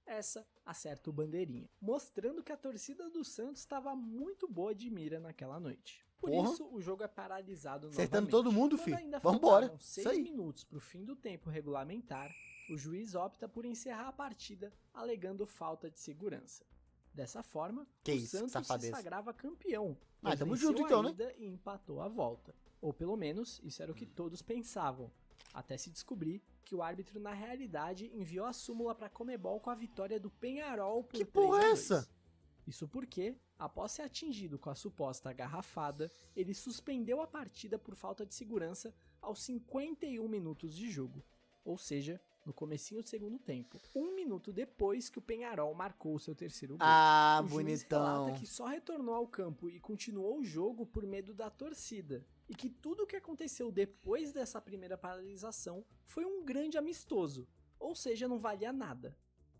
B: Essa acerta o bandeirinha, mostrando que a torcida do Santos estava muito boa de mira naquela noite. Por isso, o jogo é paralisado
A: Acertando
B: novamente.
A: todo mundo,
B: Quando
A: filho.
B: ainda
A: Vambora.
B: faltavam 6
A: Isso aí.
B: minutos para o fim do tempo regulamentar, o juiz opta por encerrar a partida, alegando falta de segurança. Dessa forma,
A: Que
B: o
A: isso, que
B: Santos se
A: safadeza.
B: sagrava campeão,
A: Ah,
B: pois
A: tamo
B: venceu
A: junto
B: a
A: então, né?
B: ida e empatou a volta. Ou pelo menos, isso era o que todos pensavam, até se descobrir que o árbitro na realidade enviou a súmula para Comebol com a vitória do Peñarol por
A: Que
B: 3-2.
A: porra é essa?
B: Isso porque, após ser atingido com a suposta garrafada, ele suspendeu a partida por falta de segurança aos 51 minutos de jogo, ou seja, no comecinho do segundo tempo, 1 minuto depois que o Peñarol marcou o seu terceiro gol.
A: Ah,
B: O juiz
A: bonitão.
B: relata que só retornou ao campo e continuou o jogo por medo da torcida, e que tudo o que aconteceu depois dessa primeira paralisação foi um grande amistoso, ou seja, não valia nada.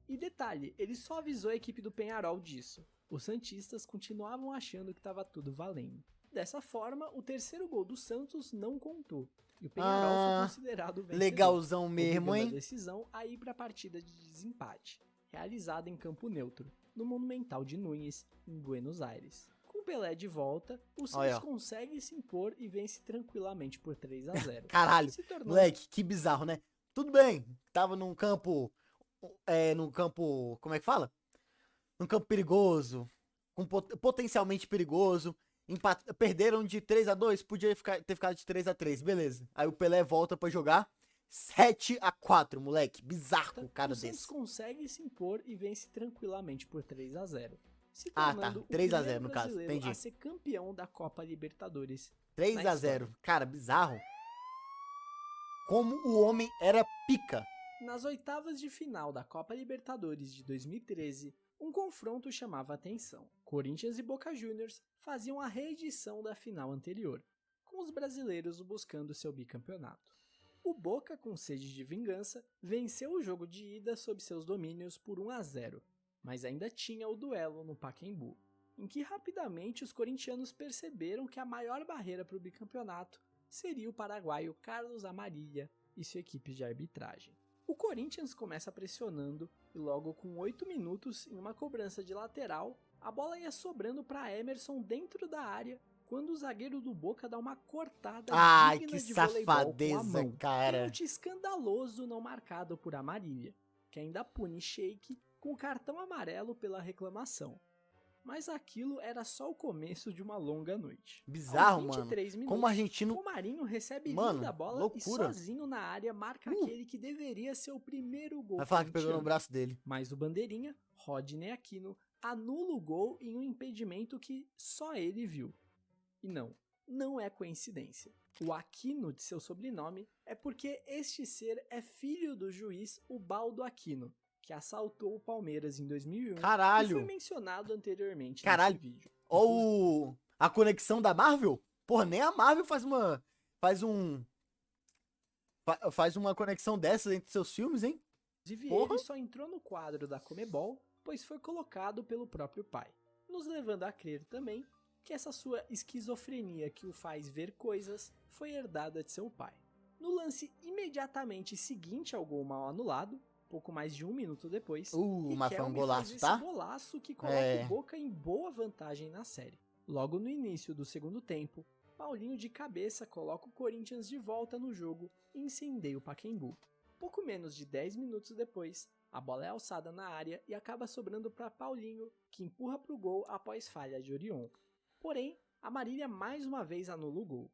B: E detalhe, ele só avisou a equipe do Peñarol disso. Os santistas continuavam achando que estava tudo valendo. Dessa forma, o terceiro gol do Santos não contou, e o Peñarol foi considerado o vencedor.
A: Legalzão mesmo,
B: obrigando
A: hein?
B: a decisão a ir para a partida de desempate, realizada em campo neutro, no Monumental de Núñez, em Buenos Aires. Com Pelé de volta, o Santos
A: Olha, ó.
B: consegue se impor e vence tranquilamente por 3-0.
A: Caralho,
B: Se tornando
A: moleque, que bizarro, né? Tudo bem, tava num campo, como é que fala? Num campo perigoso, potencialmente perigoso, perderam de 3-2, podia ter ficado de 3-3, beleza. Aí o Pelé volta pra jogar 7-4, moleque, bizarro o cara
B: o Santos
A: desse.
B: consegue se impor e vence tranquilamente por 3-0. Se
A: Ah,
B: tornando
A: tá,
B: o
A: 3 a 0
B: primeiro
A: no caso,
B: brasileiro
A: entendi.
B: a ser campeão da Copa Libertadores.
A: 3-0, cara, bizarro. Como o homem era pica.
B: Nas oitavas de final da Copa Libertadores de 2013, um confronto chamava a atenção. Corinthians e Boca Juniors faziam a reedição da final anterior, com os brasileiros buscando seu bicampeonato. O Boca, com sede de vingança, venceu o jogo de ida sob seus domínios por 1-0, mas ainda tinha o duelo no Pacaembu, em que rapidamente os corintianos perceberam que a maior barreira para o bicampeonato seria o paraguaio Carlos Amarilla e sua equipe de arbitragem. O Corinthians começa pressionando e logo com 8 minutos, em uma cobrança de lateral, a bola ia sobrando para Emerson dentro da área, quando o zagueiro do Boca dá uma cortada
A: Ai,
B: digna
A: que
B: de voleibol com a
A: safadeza,
B: mão.
A: cara.
B: Pênalti escandaloso não marcado por Amarilla, que ainda pune Sheik com o cartão amarelo pela reclamação. Mas aquilo era só o começo de uma longa noite.
A: Bizarro,
B: Aos 23
A: mano.
B: minutos,
A: Como o argentino...
B: Romarinho recebe
A: Mano,
B: linda bola
A: loucura.
B: e sozinho na área marca aquele que deveria ser o primeiro gol.
A: Vai falar que pegou no
B: corintiano.
A: braço dele.
B: Mas o bandeirinha, Rodney Aquino, anula o gol em um impedimento que só ele viu. E não é coincidência. O Aquino de seu sobrenome é porque este ser é filho do juiz Ubaldo Aquino, que assaltou o Palmeiras em 2001 e
A: Caralho.
B: foi mencionado anteriormente
A: Caralho.
B: nesse vídeo.
A: Ou a conexão da Marvel? Porra, nem a Marvel faz uma conexão dessas entre seus filmes, hein?
B: Inclusive,
A: Porra.
B: ele só entrou no quadro da Comebol, pois foi colocado pelo próprio pai, nos levando a crer também que essa sua esquizofrenia que o faz ver coisas foi herdada de seu pai. No lance imediatamente seguinte ao gol mal anulado, pouco mais de 1 minuto depois,
A: mas foi um
B: Riquelme
A: golaço,
B: faz
A: tá?
B: esse golaço que coloca o Boca em boa vantagem na série. Logo no início do segundo tempo, Paulinho de cabeça coloca o Corinthians de volta no jogo e incendeia o Pacaembu. Pouco menos de 10 minutos depois, a bola é alçada na área e acaba sobrando para Paulinho, que empurra para o gol após falha de Orion. Porém, a Marília mais uma vez anula o gol.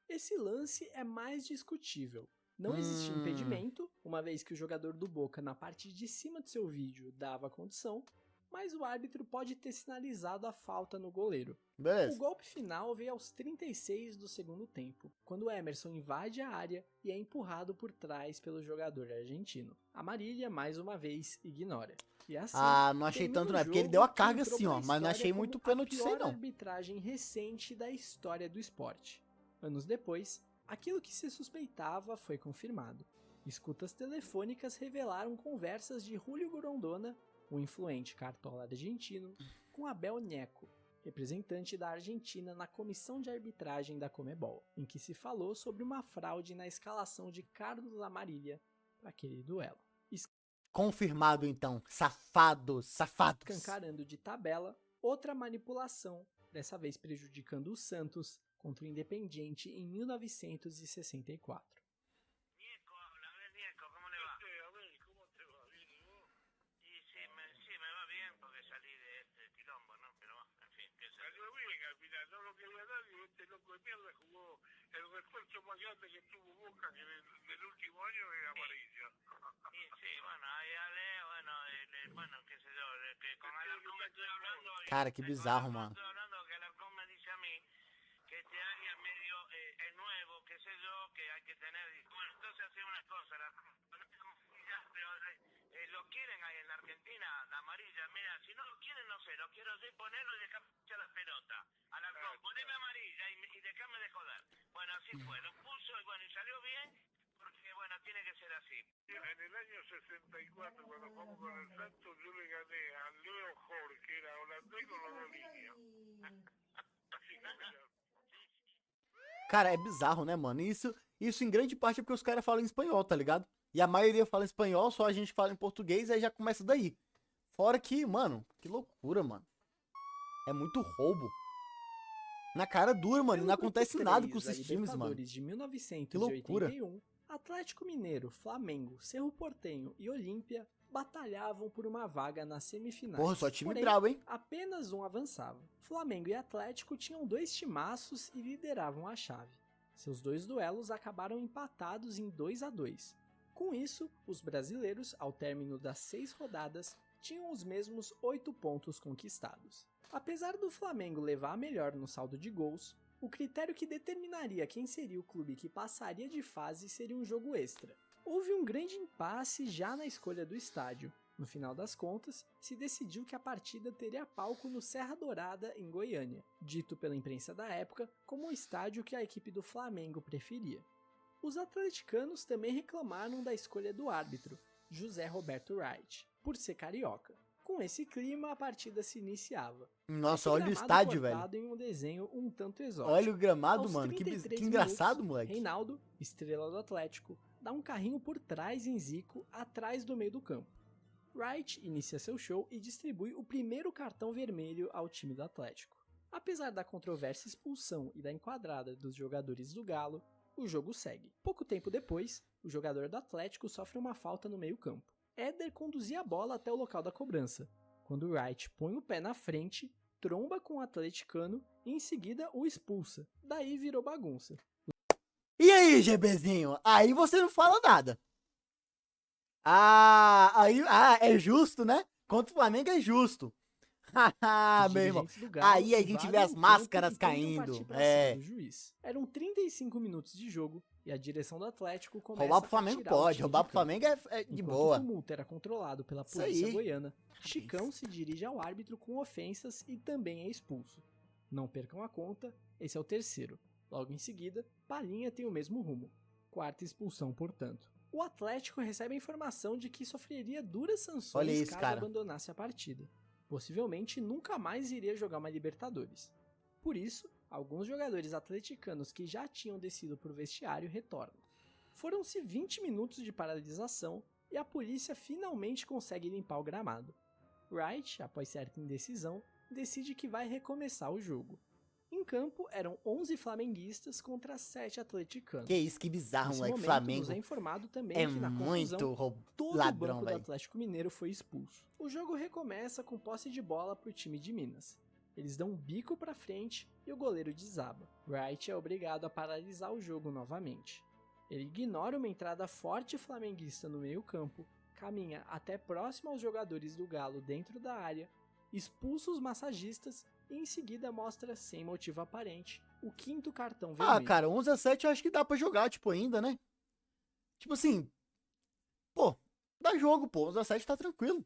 B: Esse lance é mais discutível. Não existe impedimento, uma vez que o jogador do Boca na parte de cima do seu vídeo dava condição, mas o árbitro pode ter sinalizado a falta no goleiro.
A: Beleza.
B: O golpe final veio aos 36 do segundo tempo, quando Emerson invade a área e é empurrado por trás pelo jogador argentino. A Marília, mais uma vez, ignora. E assim,
A: não achei
B: termina
A: tanto,
B: o
A: não. É porque ele
B: jogo
A: deu a
B: que
A: carga
B: entrou
A: assim,
B: pra
A: ó. Mas não
B: história
A: achei
B: como
A: muito pênalti isso aí,
B: a pior
A: não.
B: arbitragem recente da história do esporte. Anos depois, aquilo que se suspeitava foi confirmado. Escutas telefônicas revelaram conversas de Julio Grondona, o influente cartola argentino, com Abel Neco, representante da Argentina na comissão de arbitragem da Conmebol, em que se falou sobre uma fraude na escalação de Carlos Amarília para aquele duelo.
A: Confirmado então, safados.
B: Escancarando de tabela, outra manipulação, dessa vez prejudicando o Santos contra o Independiente em 1964.
D: de mierda jugó el refuerzo más grande que tuvo Boca que del último año es Amarilla. Sí, bueno, ahí bueno, qué sé yo, que con Alarcón me estoy hablando.
A: Cara, que bizarro, mano.
D: Estoy hablando que Alarcón me dice a mí que este área medio es nuevo, qué sé yo, que hay que tener. Bueno, entonces hace una cosa, lo quieren ahí en la Argentina, la amarilla, mira, si no lo quieren, no sé, lo quiero yo ponerlo y dejar echar las pelotas. Alarcón, poneme amarilla y dejame de joder. Bueno, así fue, lo puso y bueno, y salió bien, porque bueno, tiene que ser así. En el año 64, cuando jugamos con el Santos, yo le gané a Leo Jorge, que era holandés con los dos líneas.
A: Cara, é bizarro, né, mano? Isso em grande parte é porque os caras falam em espanhol, tá ligado? E a maioria fala espanhol, só a gente fala em português, aí já começa daí. Fora que, mano, que loucura, mano. É muito roubo. Na cara dura, mano, não acontece nada com esses times, mano.
B: De 1981,
A: que loucura.
B: Atlético Mineiro, Flamengo, Cerro Porteño e Olímpia batalhavam por uma vaga nas semifinais.
A: Porra, só time
B: Porém,
A: brabo, hein?
B: apenas um avançava. Flamengo e Atlético tinham 2 timaços e lideravam a chave. Seus 2 duelos acabaram empatados em 2-2. Com isso, os brasileiros, ao término das 6 rodadas, tinham os mesmos 8 pontos conquistados. Apesar do Flamengo levar a melhor no saldo de gols, o critério que determinaria quem seria o clube que passaria de fase seria um jogo extra. Houve um grande impasse já na escolha do estádio. No final das contas, se decidiu que a partida teria palco no Serra Dourada, em Goiânia, dito pela imprensa da época como o estádio que a equipe do Flamengo preferia. Os atleticanos também reclamaram da escolha do árbitro, José Roberto Wright, por ser carioca. Com esse clima, a partida se iniciava.
A: Nossa, olha o estádio, velho.
B: Em um desenho um tanto exótico.
A: Olha o gramado,
B: Aos
A: mano. Que
B: 33
A: engraçado,
B: minutos,
A: moleque.
B: Reinaldo, estrela do Atlético, dá um carrinho por trás em Zico, atrás do meio do campo. Wright inicia seu show e distribui o primeiro cartão vermelho ao time do Atlético. Apesar da controversa expulsão e da enquadrada dos jogadores do Galo, o jogo segue. Pouco tempo depois, o jogador do Atlético sofre uma falta no meio campo. Éder conduzia a bola até o local da cobrança, quando Wright põe o pé na frente, tromba com o atleticano e em seguida o expulsa. Daí virou bagunça.
A: E aí, GBzinho? Aí você não fala nada. É justo, né? Contra o Flamengo é justo. Haha, meu irmão. Aí a gente vê as máscaras caindo.
B: Eram 35 minutos de jogo e a direção do Atlético começa
A: roubar pro Flamengo pode, roubar pro Flamengo é de boa.
B: O tumulto era controlado pela polícia goiana. Chicão se dirige ao árbitro com ofensas e também é expulso. Não percam a conta, esse é o terceiro. Logo em seguida, Palhinha tem o mesmo rumo. 4ª expulsão, portanto. O Atlético recebe a informação de que sofreria duras sanções caso abandonasse a partida. Possivelmente nunca mais iria jogar uma Libertadores. Por isso, alguns jogadores atleticanos que já tinham descido para o vestiário retornam. Foram-se 20 minutos de paralisação e a polícia finalmente consegue limpar o gramado. Wright, após certa indecisão, decide que vai recomeçar o jogo. Em campo eram 11 flamenguistas contra 7 atleticanos.
A: Que isso, que bizarro,
B: Nesse
A: moleque.
B: momento,
A: Flamengo
B: nos é informado também
A: é
B: que na
A: muito
B: confusão, todo
A: ladrão,
B: o banco do
A: velho.
B: Atlético Mineiro foi expulso. O jogo recomeça com posse de bola para o time de Minas. Eles dão um bico para frente e o goleiro desaba. Wright é obrigado a paralisar o jogo novamente. Ele ignora uma entrada forte flamenguista no meio-campo, caminha até próximo aos jogadores do Galo dentro da área, expulsa os massagistas e em seguida mostra, sem motivo aparente, o 5º cartão vermelho.
A: Ah, cara, 11-7 eu acho que dá pra jogar, tipo, ainda, né? Tipo assim, pô, dá jogo, pô, 11-7 tá tranquilo.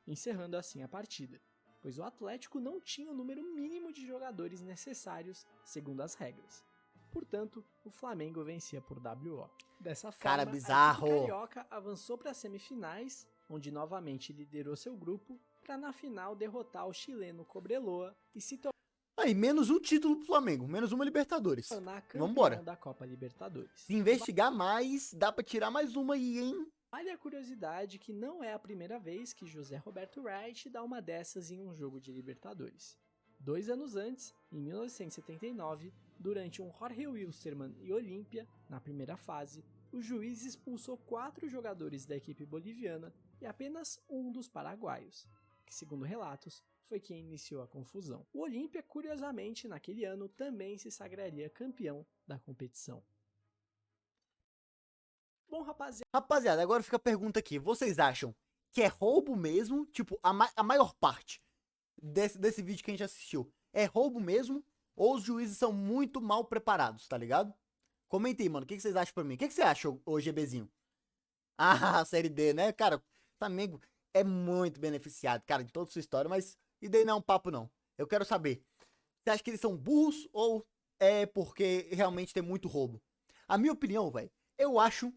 B: Encerrando assim a partida, pois o Atlético não tinha o número mínimo de jogadores necessários, segundo as regras. Portanto, o Flamengo vencia por WO. Dessa forma,
A: Cara, bizarro.
B: a equipe carioca avançou para as semifinais, onde novamente liderou seu grupo, para na final derrotar o chileno Cobreloa e se
A: Aí, menos um título pro Flamengo, menos uma Libertadores.
B: tornar campeão
A: Vambora.
B: da Copa Libertadores.
A: Se investigar mais, dá pra tirar mais uma aí, hein?
B: Vale a curiosidade que não é a primeira vez que José Roberto Wright dá uma dessas em um jogo de Libertadores. 2 anos antes, em 1979, durante um Jorge Wilstermann e Olímpia, na primeira fase, o juiz expulsou 4 jogadores da equipe boliviana e apenas um dos paraguaios, que, segundo relatos, foi quem iniciou a confusão. O Olímpia, curiosamente, naquele ano também se sagraria campeão da competição. Bom,
A: Rapaziada, agora fica a pergunta aqui. Vocês acham que é roubo mesmo? Tipo, a maior parte desse vídeo que a gente assistiu é roubo mesmo? Ou os juízes são muito mal preparados, tá ligado? Comenta aí, mano. O que vocês acham pra mim? O que você acha, ô GBzinho? Ah, Série D, né? Cara, o Flamengo é muito beneficiado, cara, em toda a sua história, mas e daí não é um papo, não. Eu quero saber, você acha que eles são burros ou é porque realmente tem muito roubo? A minha opinião, velho, eu acho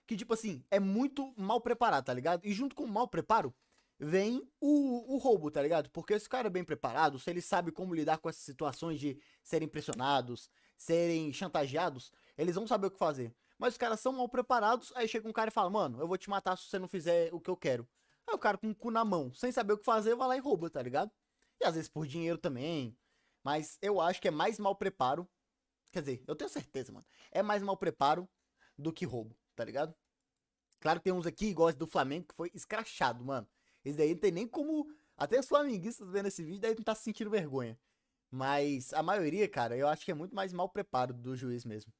A: que, tipo assim, é muito mal preparado, tá ligado? E junto com o mal preparo, vem o roubo, tá ligado? Porque se o cara é bem preparado, se ele sabe como lidar com essas situações de serem pressionados, serem chantageados, eles vão saber o que fazer. Mas os caras são mal preparados, aí chega um cara e fala, mano, eu vou te matar se você não fizer o que eu quero. Aí o cara com o cu na mão, sem saber o que fazer, vai lá e rouba, tá ligado? E às vezes por dinheiro também. Mas eu acho que é mais mal preparo. Quer dizer, eu tenho certeza, mano. É mais mal preparo do que roubo, tá ligado? Claro que tem uns aqui, igual esse do Flamengo, que foi escrachado, mano. Esse daí não tem nem como... Até os flamenguistas vendo esse vídeo, daí não tá se sentindo vergonha. Mas a maioria, cara, eu acho que é muito mais mal preparo do juiz mesmo.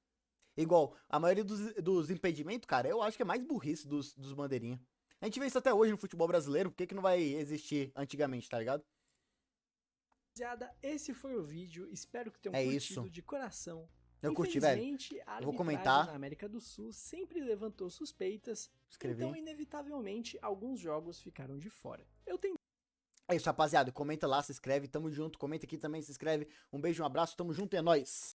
A: Igual, a maioria dos impedimentos, cara, eu acho que é mais burrice dos bandeirinha. A gente vê isso até hoje no futebol brasileiro, por que não vai existir antigamente, tá ligado?
B: Rapaziada, esse foi o vídeo, espero que tenham
A: É
B: curtido
A: isso.
B: de coração.
A: Eu curti, velho.
B: Infelizmente, a
A: Eu vou
B: arbitragem
A: comentar.
B: na América do Sul sempre levantou suspeitas,
A: Escrevi.
B: então inevitavelmente alguns jogos ficaram de fora. Eu tentei
A: É isso, rapaziada. Comenta lá, se inscreve, tamo junto. Comenta aqui também, se inscreve. Um beijo, um abraço, tamo junto, é nóis.